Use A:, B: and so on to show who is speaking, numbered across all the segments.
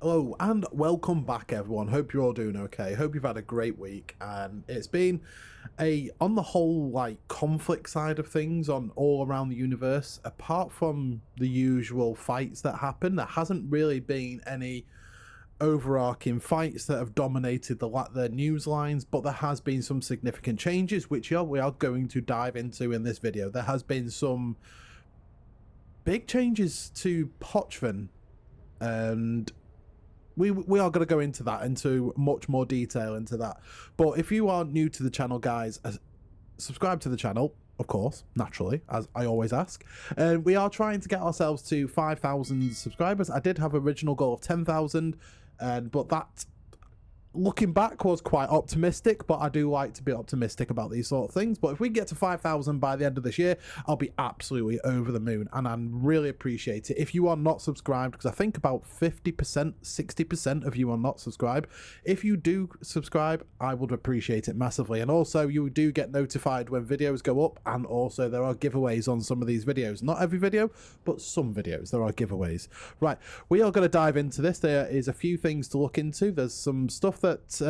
A: Hello and welcome back, everyone. Hope you're all doing okay. Hope you've had a great week, and it's been on the whole, like, conflict side of things on all around the universe. Apart from the usual fights that happen, there hasn't really been any overarching fights that have dominated the news lines, but there has been some significant changes, which we are going to dive into in this video. There has been some big changes to Pochven, and we are going to go into that, into much more detail into that. But if you are new to the channel, guys, subscribe to the channel, of course, naturally, as I always ask. And we are trying to get ourselves to 5,000 subscribers. I did have an original goal of 10,000, but that, looking back, was quite optimistic, but I do like to be optimistic about these sort of things. But if we get to 5,000 by the end of this year, I'll be absolutely over the moon, and I really appreciate it. If you are not subscribed, because I think about 50%, 60% of you are not subscribed, if you do subscribe, I would appreciate it massively. And also, you do get notified when videos go up, and also there are giveaways on some of these videos. Not every video, but some videos there are giveaways. Right, we are going to dive into this. There is a few things to look into. There's some stuff that's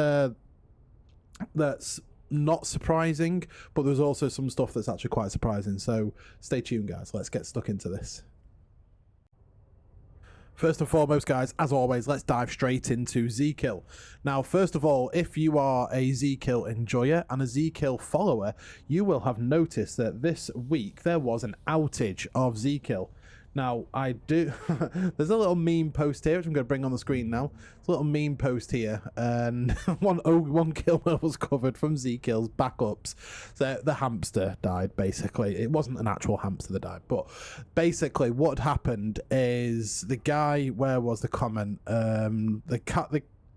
A: not surprising, but there's also some stuff that's actually quite surprising, so stay tuned, guys. Let's get stuck into this. First and foremost, guys, as always, let's dive straight into Zkill. Now, first of all, if you are a Zkill enjoyer and a Zkill follower, you will have noticed that this week there was an outage of Zkill. Now, I do... there's a little meme post here, which I'm going to bring on the screen now. It's a little meme post here, and one kill was covered from Zkill's backups. So the hamster died, basically. It wasn't an actual hamster that died, but basically what happened is the guy... Where was the comment?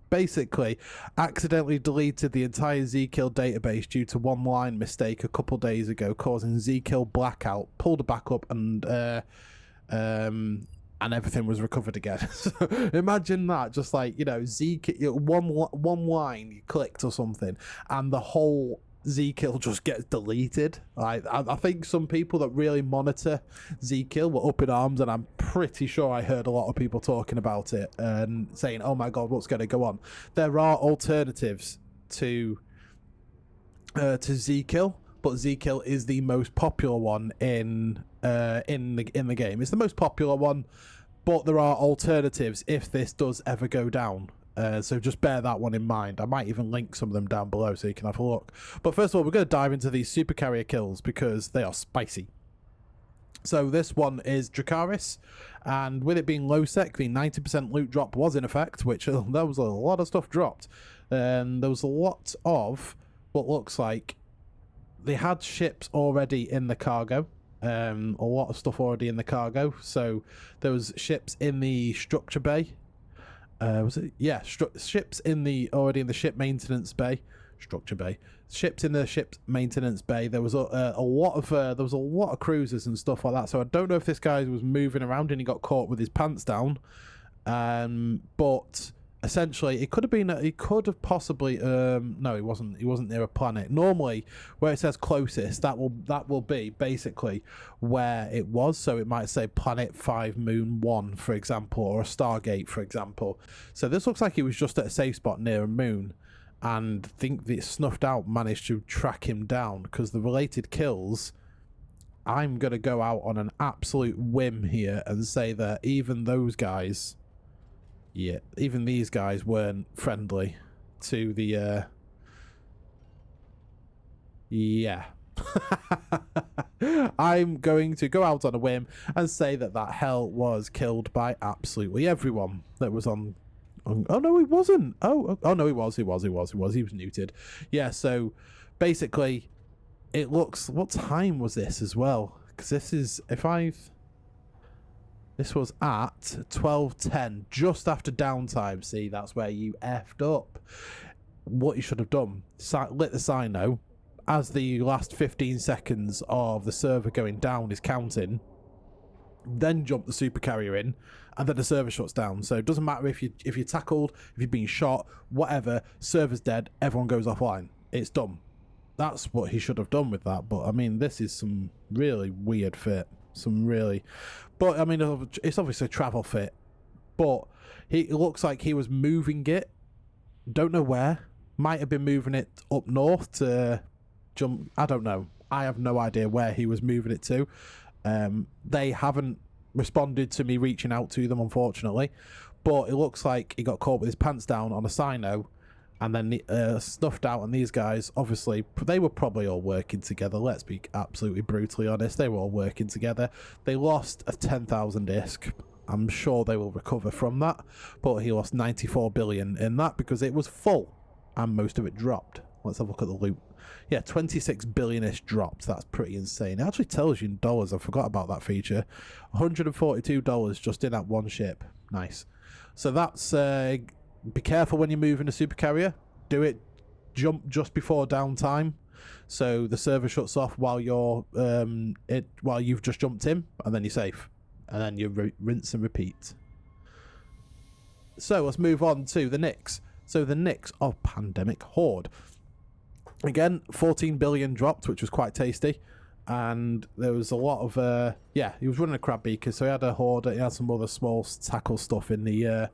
A: Basically accidentally deleted the entire Zkill database due to one line mistake a couple days ago, causing Zkill blackout, pulled it back up, and everything was recovered again. So imagine that, just like, you know, Zkill, one line you clicked or something, and the whole Zkill just gets deleted. I think some people that really monitor Zkill were up in arms, and I'm pretty sure I heard a lot of people talking about it and saying, "Oh my god, what's going to go on?" There are alternatives to Zkill, but Zkill is the most popular one in the game. It's the most popular one, but there are alternatives if this does ever go down. So just bear that one in mind. I might even link some of them down below so you can have a look. But first of all, we're going to dive into these Supercarrier kills because they are spicy. So this one is Galaxier, and with it being low sec, the 90% loot drop was in effect, which there was a lot of stuff dropped. And there was a lot of what looks like they had ships already in the cargo. A lot of stuff already in the cargo. So there was ships in the structure bay. Was it? Yeah, ships already in the ship maintenance bay, structure bay. Ships in the ship's maintenance bay. There was a lot of cruisers and stuff like that. So I don't know if this guy was moving around and he got caught with his pants down. But essentially, it could have been. He could have possibly. No, he wasn't. He wasn't near a planet. Normally, where it says closest, that will be basically where it was. So it might say Planet 5, Moon 1, for example, or a Stargate, for example. So this looks like he was just at a safe spot near a moon, and I think the Snuffed Out managed to track him down, because the related kills. I'm gonna go out on an absolute whim here and say that even those guys. Yeah, even these guys weren't friendly to the, yeah. I'm going to go out on a whim and say that that hell was killed by absolutely everyone that was on oh, no, he wasn't. Oh, no, he was neutered. Yeah, so basically, it looks... What time was this as well? Because this is... This was at 12:10, just after downtime. See, that's where you effed up. What you should have done, lit the Sino as the last 15 seconds of the server going down is counting, then jump the Supercarrier in, and then the server shuts down. So it doesn't matter if you're tackled, if you've been shot, whatever, server's dead, everyone goes offline. It's done. That's what he should have done with that. But I mean, this is some really weird fit. But I mean, it's obviously travel fit, but It looks like he was moving it. Don't know where. Might have been moving it up north to jump. I don't know. I have no idea where he was moving it to. They haven't responded to me reaching out to them, unfortunately. But it looks like he got caught with his pants down on a Sino and then snuffed out. And these guys, obviously, they were probably all working together. Let's be absolutely brutally honest. They were all working together. They lost a 10,000 disc. I'm sure they will recover from that. But he lost 94 billion in that because it was full and most of it dropped. Let's have a look at the loot. Yeah, 26 billion-ish dropped. That's pretty insane. It actually tells you in dollars. I forgot about that feature. $142 just in that one ship. Nice. So that's... be careful when you're moving a supercarrier. Do it. Jump just before downtime. So the server shuts off while you're... while you've just jumped in. And then you're safe. And then you rinse and repeat. So let's move on to the Knicks. So the Knicks of Pandemic Horde. Again, 14 billion dropped, which was quite tasty. And there was a lot of... yeah, he was running a crab beaker, so he had a Horde. He had some other small tackle stuff in the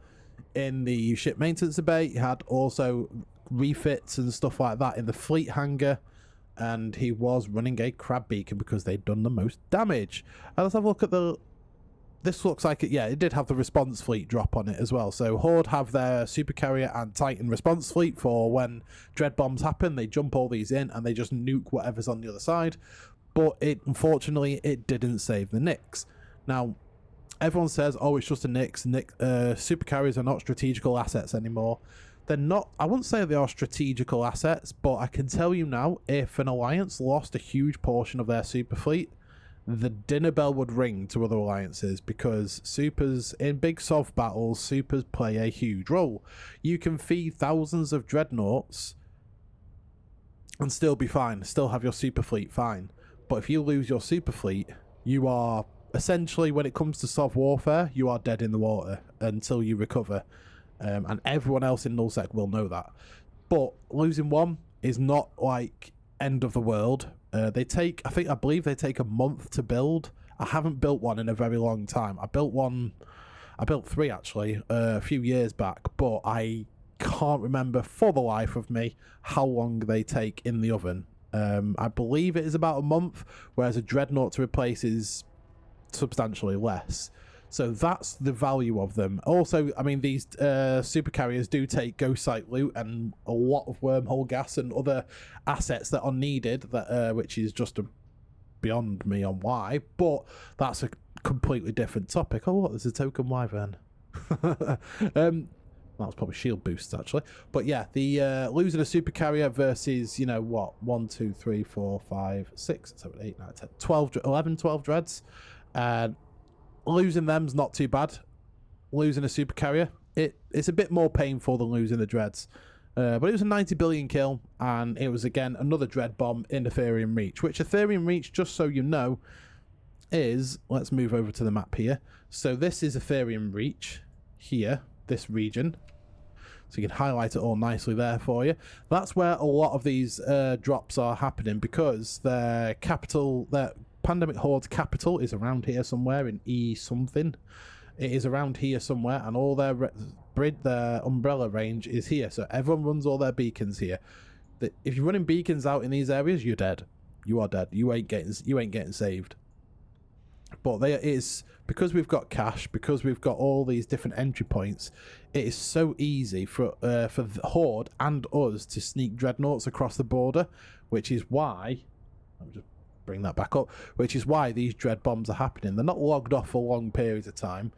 A: ship maintenance bay. He had also refits and stuff like that in the fleet hangar. And he was running a crab beaker because they'd done the most damage. And let's have a look at the... This looks like it, yeah, it did have the response fleet drop on it as well. So Horde have their Supercarrier and Titan response fleet for when dread bombs happen. They jump all these in and they just nuke whatever's on the other side. But unfortunately, it didn't save the Knicks. Now, everyone says, oh, it's just a Knicks. Supercarriers are not strategical assets anymore. They're not, I wouldn't say they are strategical assets, but I can tell you now, if an alliance lost a huge portion of their super fleet, the dinner bell would ring to other alliances because supers, in big soft battles, supers play a huge role. You can feed thousands of dreadnoughts and still be fine, still have your super fleet fine. But if you lose your super fleet, you are essentially, when it comes to soft warfare, you are dead in the water until you recover. And everyone else in nullsec will know that. But losing one is not like end of the world. I believe they take a month to build. I haven't built one in a very long time. I built 3 actually a few years back, but I can't remember for the life of me how long they take in the oven. I believe it is about a month, whereas a dreadnought to replace is substantially less. So that's the value of them. Also, I mean, these supercarriers do take ghost site loot and a lot of wormhole gas and other assets that are needed, that which is just beyond me on why, but that's a completely different topic. Oh, what? There's a token wyvern. That was probably shield boosts, actually. But yeah, the losing a supercarrier versus, you know, what? 1, 2, 3, 4, 5, 6, 7, 8, 9, 10, 12, 11, 12 dreads. And losing them's not too bad. Losing a supercarrier, it's a bit more painful than losing the dreads. But it was a 90 billion kill, and it was, again, another dread bomb in Ethereum Reach, which Ethereum Reach, just so you know, is... Let's move over to the map here. So this is Ethereum Reach here, this region. So you can highlight it all nicely there for you. That's where a lot of these drops are happening, because their capital... their Pandemic Horde's capital is around here somewhere in E something. It is around here somewhere, and all their umbrella range is here. So everyone runs all their beacons here. If you're running beacons out in these areas, you're dead. You are dead. You ain't getting saved. But it is, because we've got cash, because we've got all these different entry points, it is so easy for the Horde and us to sneak dreadnoughts across the border, which is why... I'll just bring that back up, which is why these dread bombs are happening. They're not logged off for long periods of time.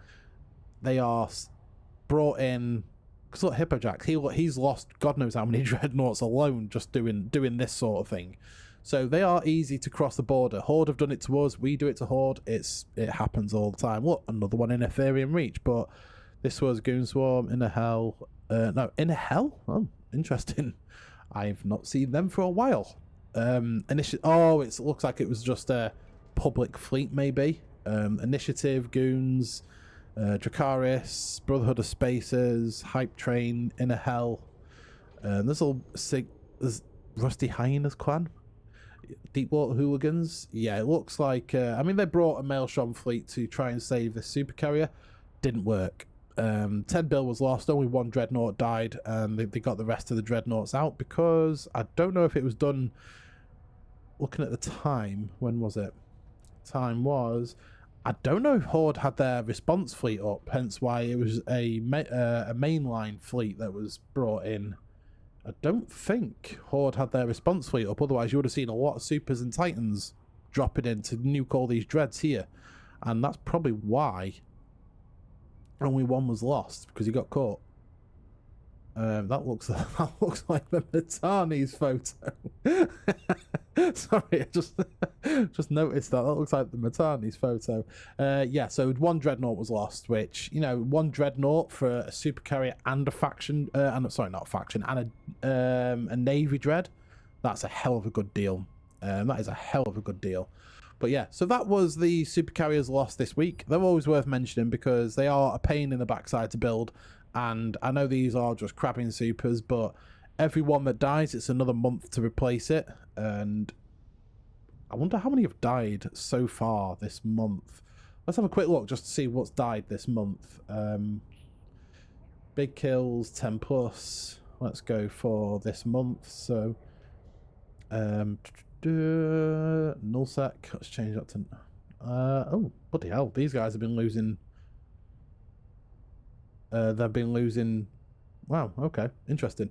A: They are brought in, because look, Hippojax, he's lost God knows how many dreadnoughts alone just doing this sort of thing. So they are easy to cross the border. Horde have done it to us, we do it to Horde. It happens all the time. Look, another one in Ethereum Reach, but this was Goon Swarm, Inner Hell. No, Inner Hell? Oh, interesting. I've not seen them for a while. Oh, it looks like it was just a public fleet, maybe. Initiative, Goons, Dracaris, Brotherhood of Spacers, Hype Train, Inner Hell. There's Rusty Hyenas Clan, Deepwater Hooligans. Yeah, it looks like... I mean, they brought a Maelstrom fleet to try and save the supercarrier. Didn't work. 10 bill was lost, only one dreadnought died, and they got the rest of the dreadnoughts out because I don't know if it was done. Looking at the time, when was it? Time was, I don't know if Horde had their response fleet up, hence why it was a mainline fleet that was brought in. I don't think Horde had their response fleet up, otherwise you would have seen a lot of Supers and Titans dropping in to nuke all these dreads here, and that's probably why only one was lost, because he got caught. That looks like the Matani's photo. Sorry, I just noticed that. That looks like the Matani's photo. Yeah, so one dreadnought was lost, which, you know, one dreadnought for a supercarrier and a faction, and sorry, not a faction, and a navy dread. That's a hell of a good deal. That is a hell of a good deal. But yeah, so that was the supercarriers lost this week. They're always worth mentioning because they are a pain in the backside to build. And I know these are just crabbing supers, but every one that dies, it's another month to replace it. And I wonder how many have died so far this month. Let's have a quick look just to see what's died this month. Big kills, 10 plus. Let's go for this month. So, nullsec. Let's change that to. Oh, bloody hell! These guys have been losing. They've been losing. Wow. Okay. Interesting.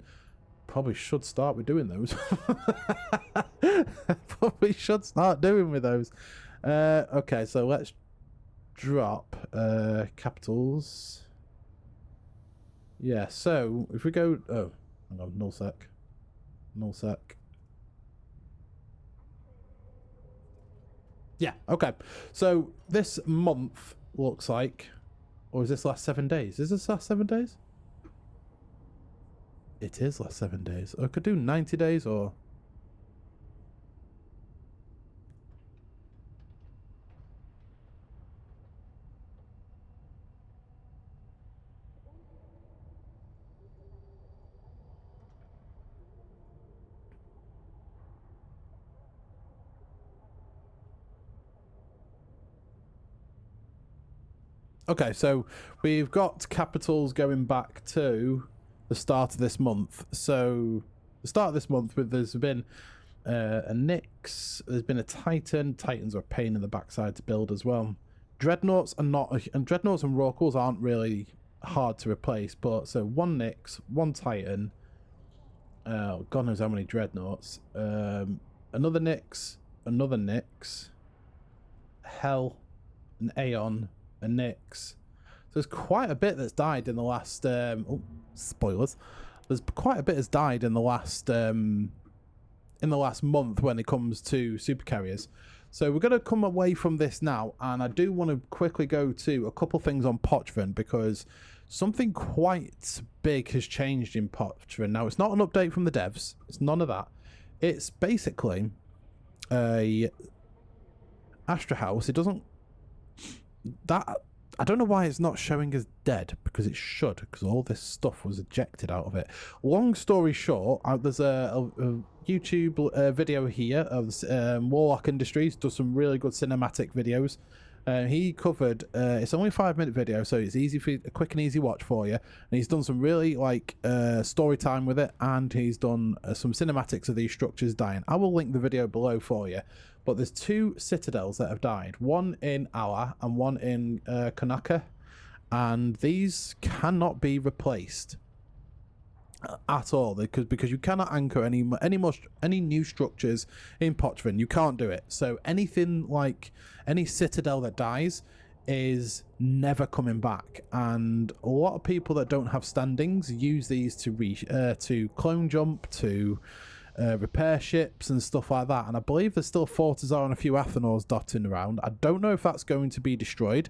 A: Probably should start with doing those. Probably should start doing with those. Okay. So let's drop capitals. Yeah. So if we go. Oh, hang on. Nullsec. Nullsec. Yeah. Okay. So this month looks like. Or is this last 7 days? Is this last 7 days? It is last 7 days. I could do 90 days or... Okay, so we've got capitals going back to the start of this month. So the start of this month, there's been a Nyx, there's been a Titan. Titans are a pain in the backside to build as well. Dreadnoughts are not, and Dreadnoughts and Rorquals aren't really hard to replace. But so one Nyx, one Titan. God knows how many Dreadnoughts. Another Nyx, another Nyx. Hell, an Aeon. A Nyx. So there's quite a bit that's died in the last oh, spoilers. There's quite a bit that's died in the last month when it comes to supercarriers. So we're going to come away from this now, and I do want to quickly go to a couple things on Pochven because something quite big has changed in Pochven. Now it's not an update from the devs. It's none of that. It's basically a Astra House. It doesn't. That I don't know why it's not showing as dead, because it should, because all this stuff was ejected out of it. Long story short, there's a YouTube video here of Warlock Industries, does some really good cinematic videos. He covered it's only a 5-minute video, so it's easy for a quick and easy watch for you, and he's done some really like story time with it, and he's done some cinematics of these structures dying. I will link the video below for you. But there's 2 citadels that have died, one in Ala and one in Kanaka, and these cannot be replaced at all because you cannot anchor any new structures in Pochven. You can't do it. So anything like any citadel that dies is never coming back, and a lot of people that don't have standings use these to clone jump, to repair ships and stuff like that. And I believe there's still Fortizar and a few Athenors dotting around. I don't know if that's going to be destroyed,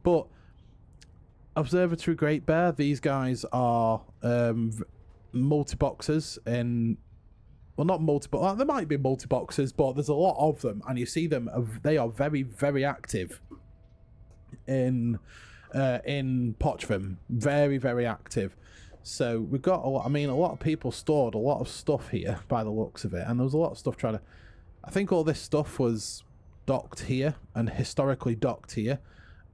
A: but Observatory Great Bear, these guys are multi-boxers in... Well, not multi-boxers. There might be multi-boxers, but there's a lot of them, and you see them. They are very, very active in Pochven. Very, very active. So we've got a lot. I mean, a lot of people stored a lot of stuff here by the looks of it, and there was a lot of stuff trying to. I think all this stuff was docked here and historically docked here,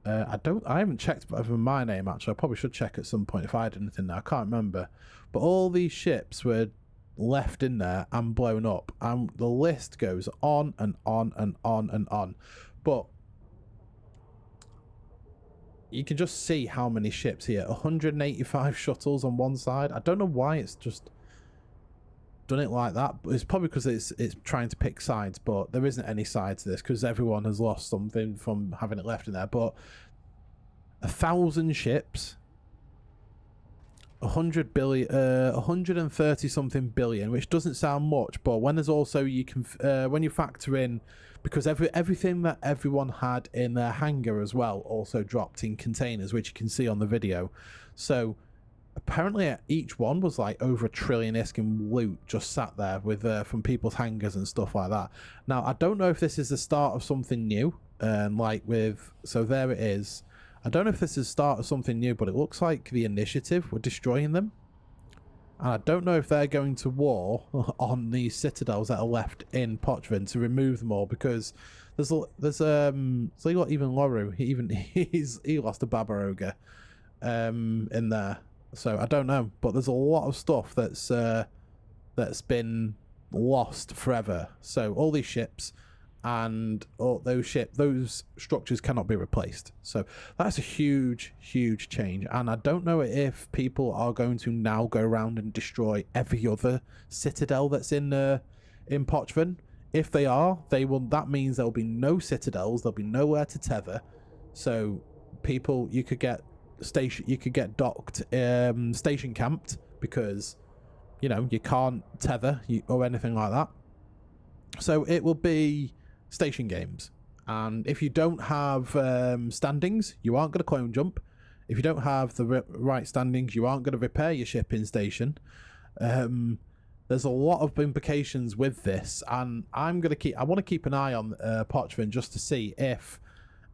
A: I haven't checked over my name actually. I probably should check at some point if I had anything there. I can't remember. But all these ships were left in there and blown up, and the list goes on and on and on and on. But you can just see how many ships here. 185 shuttles on one side. I don't know why it's just done it like that, but it's probably because it's trying to pick sides, but there isn't any sides to this because everyone has lost something from having it left in there. But 1,000 ships, 100 billion, 130 something billion, which doesn't sound much, but when there's also, you can when you factor in, because everything that everyone had in their hangar as well also dropped in containers, which you can see on the video. So apparently each one was like over $1 trillion in loot just sat there with from people's hangars and stuff like that. Now I don't know if this is the start of something new, like with, so there it is. I don't know if this is the start of something new, but it looks like the initiative were destroying them, and I don't know if they're going to war on these citadels that are left in Pochven to remove them all, because so you got even Loru, he lost a Baba Ogre in there. So I don't know, but there's a lot of stuff that's been lost forever. So all these ships and all those structures cannot be replaced. So that's a huge change, and I don't know if people are going to now go around and destroy every other citadel that's in Pochven. If they are, that means there'll be no citadels, there'll be nowhere to tether. So people, you could get docked, station camped, because you can't tether or anything like that. So it will be station games, and if you don't have standings, you aren't going to clone jump. If you don't have the right standings, you aren't going to repair your ship in station. There's a lot of implications with this, and I want to keep an eye on Pochven just to see if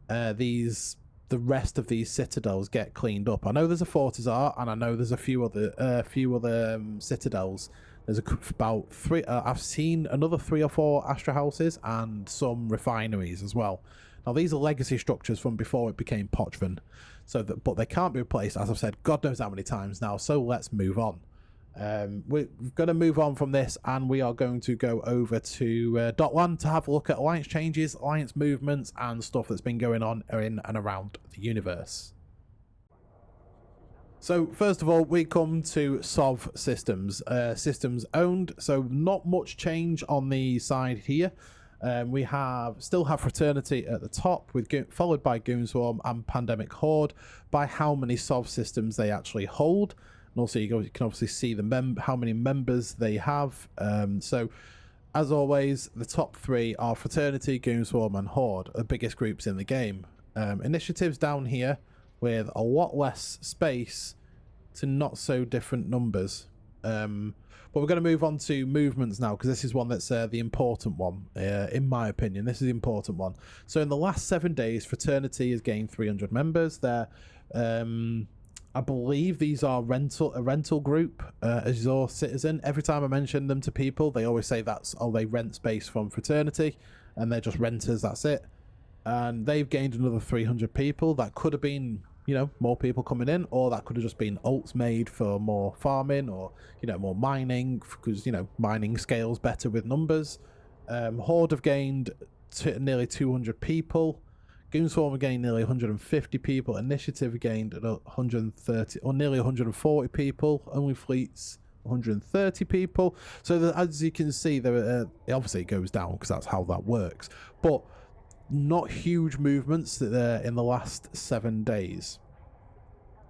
A: the rest of these citadels get cleaned up. I know there's a Fortizar, and I know there's a few other citadels. There's about 3. I've seen another 3 or 4 Astra houses and some refineries as well. Now these are legacy structures from before it became Pochven, but they can't be replaced, as I've said God knows how many times now. So let's move on. We're going to move on from this, and we are going to go over to Dot1 to have a look at alliance changes, alliance movements, and stuff that's been going on in and around the universe. So first of all, we come to SOV systems, systems owned. So not much change on the side here. We still have Fraternity at the top, followed by Goonswarm and Pandemic Horde, by how many SOV systems they actually hold. And also you can obviously see how many members they have. So as always, the top 3 are Fraternity, Goonswarm and Horde, the biggest groups in the game. Initiatives down here with a lot less space to not so different numbers. But we're going to move on to movements now, because this is one that's the important one, in my opinion. This is the important one. So in the last 7 days, Fraternity has gained 300 members. They're I believe these are a rental group, Azure Citizen. Every time I mention them to people, they always say they rent space from Fraternity, and they're just renters, that's it. And they've gained another 300 people. That could have been, more people coming in, or that could have just been alts made for more farming, or, more mining, because, mining scales better with numbers. Horde have gained nearly 200 people. Goonswarm gained nearly 150 people. Initiative gained 130 or nearly 140 people. Only Fleets 130 people. So as you can see, it obviously goes down because that's how that works. But not huge movements in the last 7 days.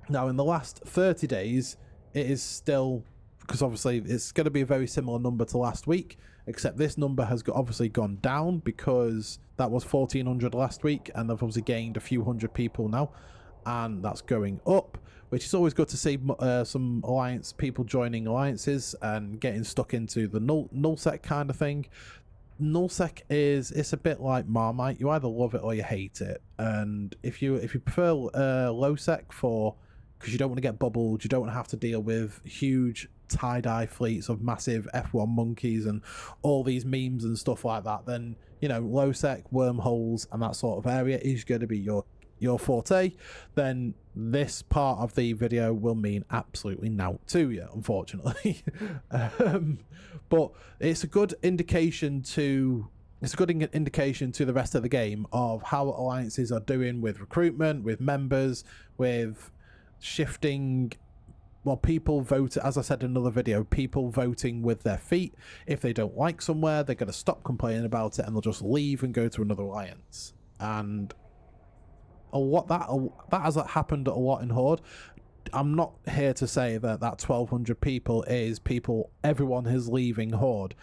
A: Now in the last 30 days, it is still, because obviously it's going to be a very similar number to last week, except this number has obviously gone down because that was 1,400 last week, and they've obviously gained a few hundred people now, and that's going up, which is always good to see some people joining alliances and getting stuck into the nullsec kind of thing. Nullsec it's a bit like Marmite. You either love it or you hate it, and if you prefer lowsec because you don't want to get bubbled, you don't want to have to deal with huge tie-dye fleets of massive F1 monkeys and all these memes and stuff like that, then lowsec, wormholes and that sort of area is going to be your your forte, then this part of the video will mean absolutely naught to you, unfortunately. But it's a good indication to the rest of the game of how alliances are doing with recruitment, with members, with shifting. Well, people vote, as I said in another video, people voting with their feet. If they don't like somewhere, they're going to stop complaining about it and they'll just leave and go to another alliance. And that has happened a lot in Horde. I'm not here to say that 1,200 people is people, everyone is leaving Horde.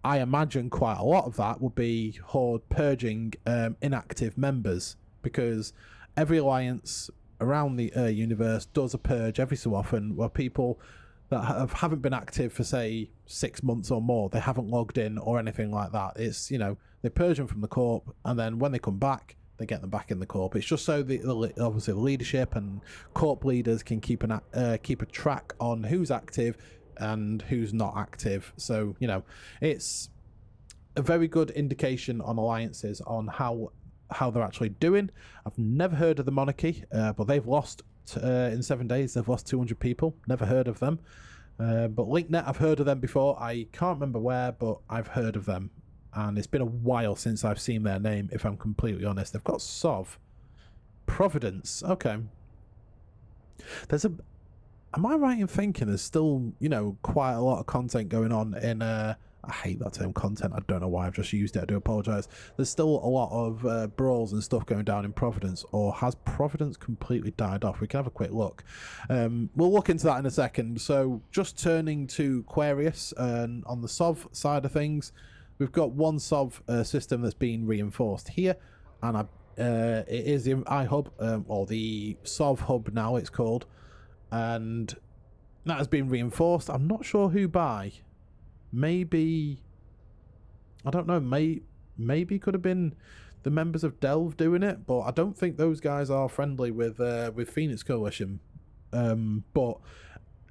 A: I imagine quite a lot of that would be Horde purging inactive members, because every alliance around the universe does a purge every so often where people that haven't been active for, say, 6 months or more, they haven't logged in or anything like that. It's, you know, they purge them from the corp, and then when they come back, they get them back in the corp. It's just so obviously the leadership and corp leaders can keep a track on who's active and who's not active. So, you know, it's a very good indication on alliances on how they're actually doing. I've never heard of the Monarchy, but they've lost in 7 days. They've lost 200 people. Never heard of them. But LinkNet, I've heard of them before. I can't remember where, but I've heard of them. And it's been a while since I've seen their name, if I'm completely honest. They've got Sov. Providence. Okay. Am I right in thinking there's still, you know, quite a lot of content going on in I hate that term, content. I don't know why I've just used it. I do apologise. There's still a lot of brawls and stuff going down in Providence, or has Providence completely died off? We can have a quick look. We'll look into that in a second. So just turning to Aquarius, and on the SOV side of things, we've got one SOV system that's been reinforced here, and it is the iHub, or the SOV hub now it's called, and that has been reinforced. I'm not sure who by. Maybe, I don't know, maybe could have been the members of Delve doing it, but I don't think those guys are friendly with Phoenix Coalition. But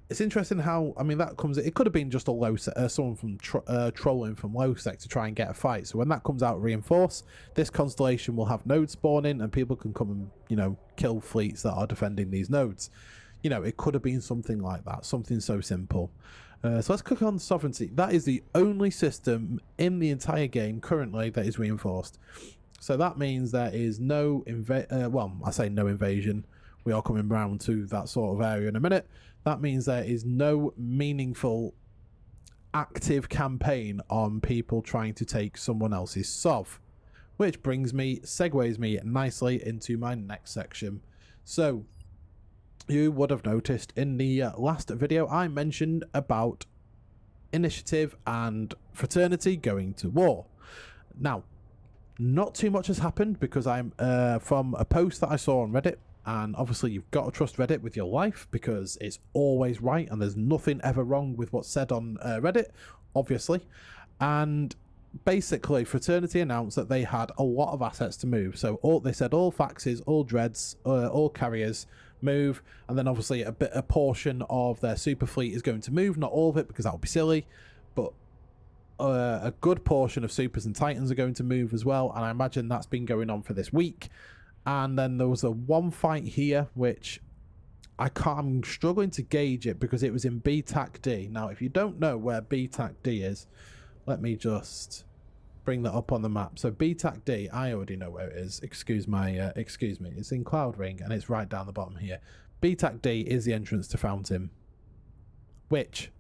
A: it's interesting how, I mean, that comes, it could have been just a someone from trolling from Lowsec to try and get a fight. So when that comes out reinforced, this constellation will have nodes spawning and people can come and, you know, kill fleets that are defending these nodes. You know, it could have been something like that, something so simple. So let's click on Sovereignty. That is the only system in the entire game currently that is reinforced. So that means there is no well, I say no invasion. We are coming round to that sort of area in a minute. That means there is no meaningful active campaign on people trying to take someone else's SOV, which segues me nicely into my next section. So you would have noticed in the last video I mentioned about Initiative and Fraternity going to war. Now, not too much has happened, because I'm from a post that I saw on Reddit, and obviously you've got to trust Reddit with your life because it's always right and there's nothing ever wrong with what's said on Reddit, obviously. And basically Fraternity announced that they had a lot of assets to move. So they said all faxes, all dreads, all carriers move, and then obviously a portion of their super fleet is going to move. Not all of it, because that would be silly, but a good portion of supers and titans are going to move as well, and I imagine that's been going on for this week. And then there was a one fight here which I'm struggling to gauge it because it was in BTAC D. Now if you don't know where BTAC D is, let me just bring that up on the map. So BTAC D, I already know where it is. Excuse me. It's in Cloud Ring and it's right down the bottom here. BTAC D is the entrance to Fountain, which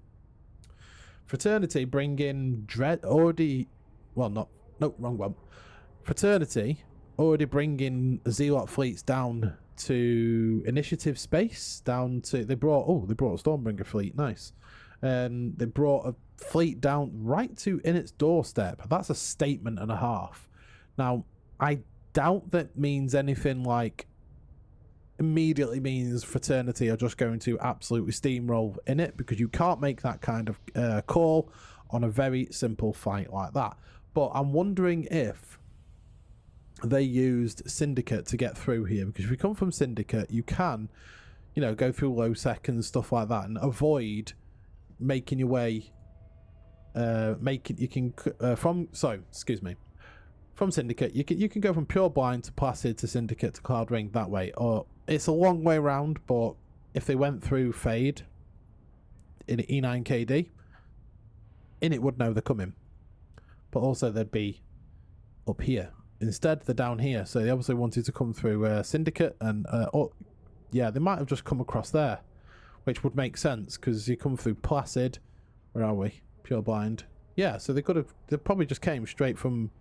A: Fraternity bring in wrong one. Fraternity already bringing Zealot fleets down to Initiative space, they brought a Stormbringer fleet, nice. And they brought a fleet down right to in its doorstep. That's a statement and a half. Now, I doubt that means anything like immediately means Fraternity are just going to absolutely steamroll in it, because you can't make that kind of call on a very simple fight like that. But I'm wondering if they used Syndicate to get through here, because if you come from Syndicate, you can, you know, go through low seconds, stuff like that, and avoid making your way. From from Syndicate. You can go from Pure Blind to Placid to Syndicate to Cloud Ring that way, or it's a long way round. But if they went through Fade in E9KD, it would know they're coming, but also they'd be up here. Instead, they're down here, so they obviously wanted to come through Syndicate, and yeah, they might have just come across there, which would make sense because you come through Placid. Where are we? Pure Blind. Yeah, so they probably just came straight from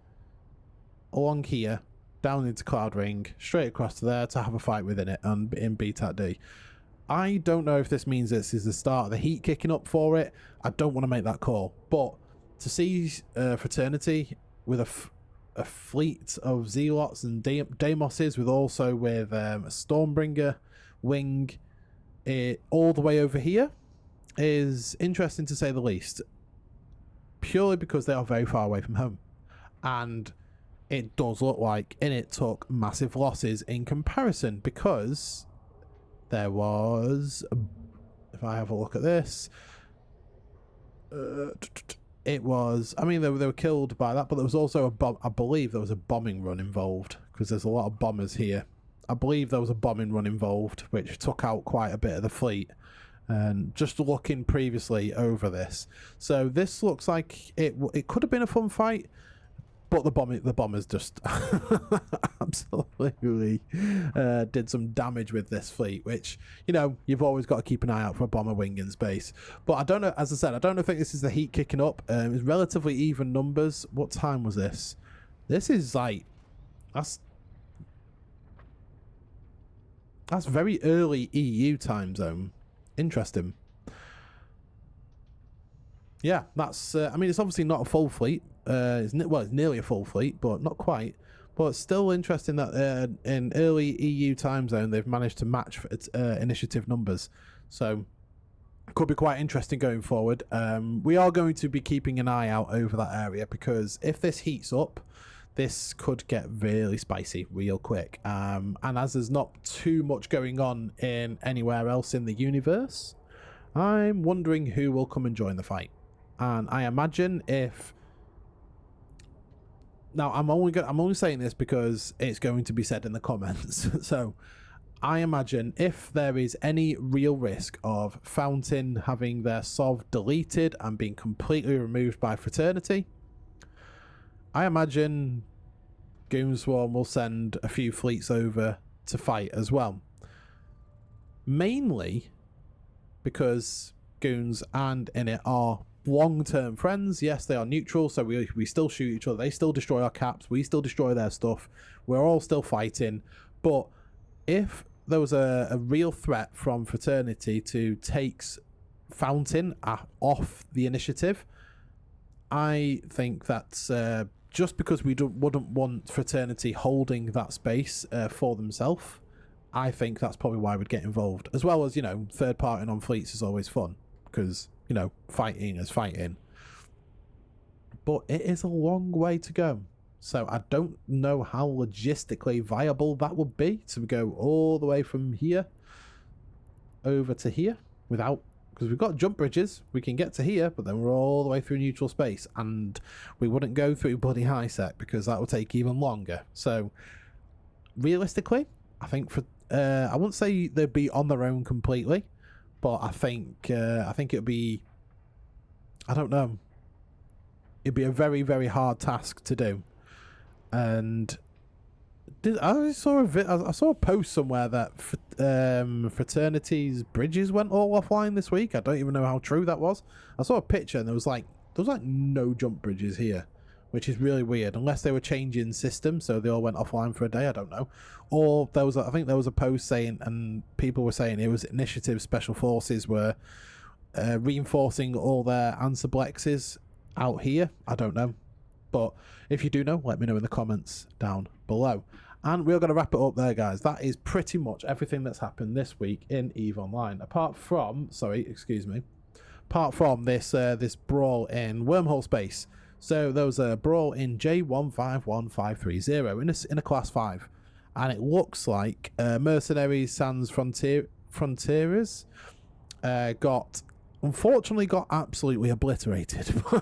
A: along here, down into Cloud Ring, straight across to there to have a fight within it and in BTAT D. I don't know if this means this is the start of the heat kicking up for it. I don't want to make that call, but to see Fraternity with a fleet of Zealots and Deimoses, with also with a Stormbringer wing all the way over here, is interesting to say the least, purely because they are very far away from home, and it does look like it took massive losses in comparison, because there was, if I have a look at this, it was, I mean, they were killed by that, but there was also I believe there was a bombing run involved, because there's a lot of bombers here. I believe there was a bombing run involved, which took out quite a bit of the fleet. And just looking previously over this, so this looks like it could have been a fun fight, but the bombers just absolutely did some damage with this fleet, which, you know, you've always got to keep an eye out for a bomber wing in space. But I don't know, as I said, I don't think this is the heat kicking up. It's relatively even numbers. What time was this? This is like, that's very early EU time zone. Interesting. Yeah, that's I mean, it's obviously not a full fleet. It's nearly a full fleet, but not quite. But it's still interesting that in early EU time zone they've managed to match its initiative numbers. So it could be quite interesting going forward. We are going to be keeping an eye out over that area, because if this heats up, this could get really spicy real quick. And as there's not too much going on in anywhere else in the universe, I'm wondering who will come and join the fight. And I imagine if... Now, I'm only saying this because it's going to be said in the comments. So I imagine if there is any real risk of Fountain having their SOV deleted and being completely removed by Fraternity, I imagine Goonswarm will send a few fleets over to fight as well. Mainly because Goons and Init are long-term friends. Yes, they are neutral, so we still shoot each other. They still destroy our caps. We still destroy their stuff. We're all still fighting. But if there was a real threat from Fraternity to take Fountain off the initiative, I think that's just because we wouldn't want Fraternity holding that space for themselves. I think that's probably why we'd get involved. As well as, you know, third partying on fleets is always fun, because, you know, fighting is fighting. But it is a long way to go. So I don't know how logistically viable that would be to go all the way from here over to here without... Because we've got jump bridges, we can get to here, but then we're all the way through neutral space, and we wouldn't go through bloody high sec because that would take even longer. So realistically, I think I wouldn't say they'd be on their own completely, but I think it'd be, I don't know, it'd be a very, very hard task to do. And I saw a post somewhere that Fraternity's bridges went all offline this week. I don't even know how true that was. I saw a picture and there was like no jump bridges here, which is really weird, unless they were changing systems, so they all went offline for a day. I don't know. Or I think there was a post saying, and people were saying it was Initiative Special Forces were reinforcing all their answer blexes out here. I don't know. But if you do know, let me know in the comments down below. And we're going to wrap it up there, guys. That is pretty much everything that's happened this week in EVE Online. Apart from this this brawl in Wormhole space. So there was a brawl in J151530 in a class 5. And it looks like Mercenaries Sans Frontiers unfortunately got absolutely obliterated by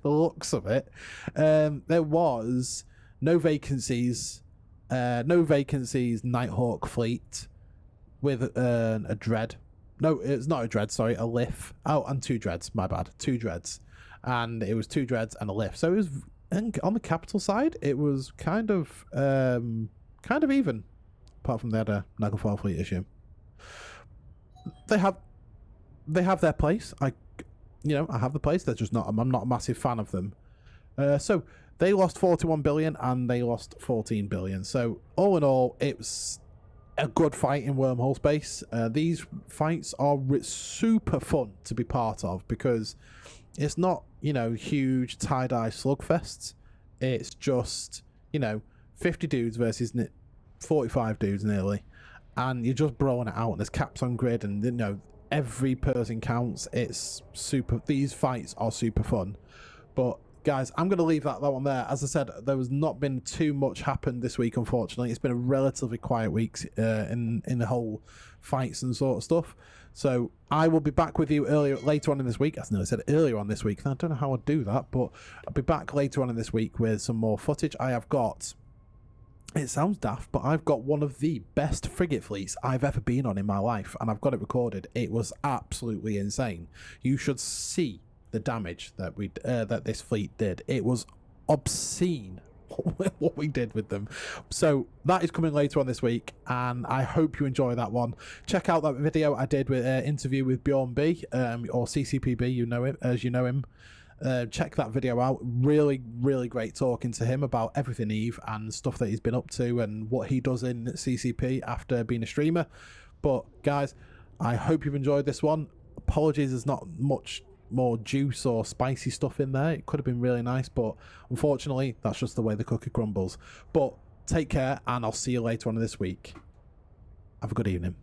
A: the looks of it. There was no vacancies, Nighthawk fleet with a dread. No, it's not a dread, sorry, a lift. Oh, and 2 dreads, my bad. 2 dreads. And it was 2 dreads and a lift. So it was, and on the capital side, it was kind of even. Apart from they had a Naglfar fleet issue. They have their place. I have the place. They're just not, I'm not a massive fan of them. So they lost 41 billion and they lost 14 billion. So all in all, it was a good fight in Wormhole space. These fights are super fun to be part of because it's not, huge tie-dye slugfests. It's just, 50 dudes versus 45 dudes nearly. And you're just brawling it out. There's caps on grid and, every person counts. It's super. These fights are super fun. But guys, I'm going to leave that one there. As I said, there has not been too much happened this week, unfortunately. It's been a relatively quiet week in the whole fights and sort of stuff. So I will be back with you later on in this week. As I said earlier on this week. I don't know how I'd do that, but I'll be back later on in this week with some more footage. I have got... It sounds daft, but I've got one of the best frigate fleets I've ever been on in my life, and I've got it recorded. It was absolutely insane. You should see the damage that that this fleet did. It was obscene what we did with them. So that is coming later on this week, and I hope you enjoy that one. Check out that video I did with interview with Bjorn B, or CCPB, you know him as you know him. Check that video out. Really, really great talking to him about everything Eve and stuff that he's been up to and what he does in CCP after being a streamer. But guys, I hope you've enjoyed this one. Apologies, there's not much more juice or spicy stuff in there. It could have been really nice, but unfortunately, that's just the way the cookie crumbles. But take care, and I'll see you later on this week. Have a good evening.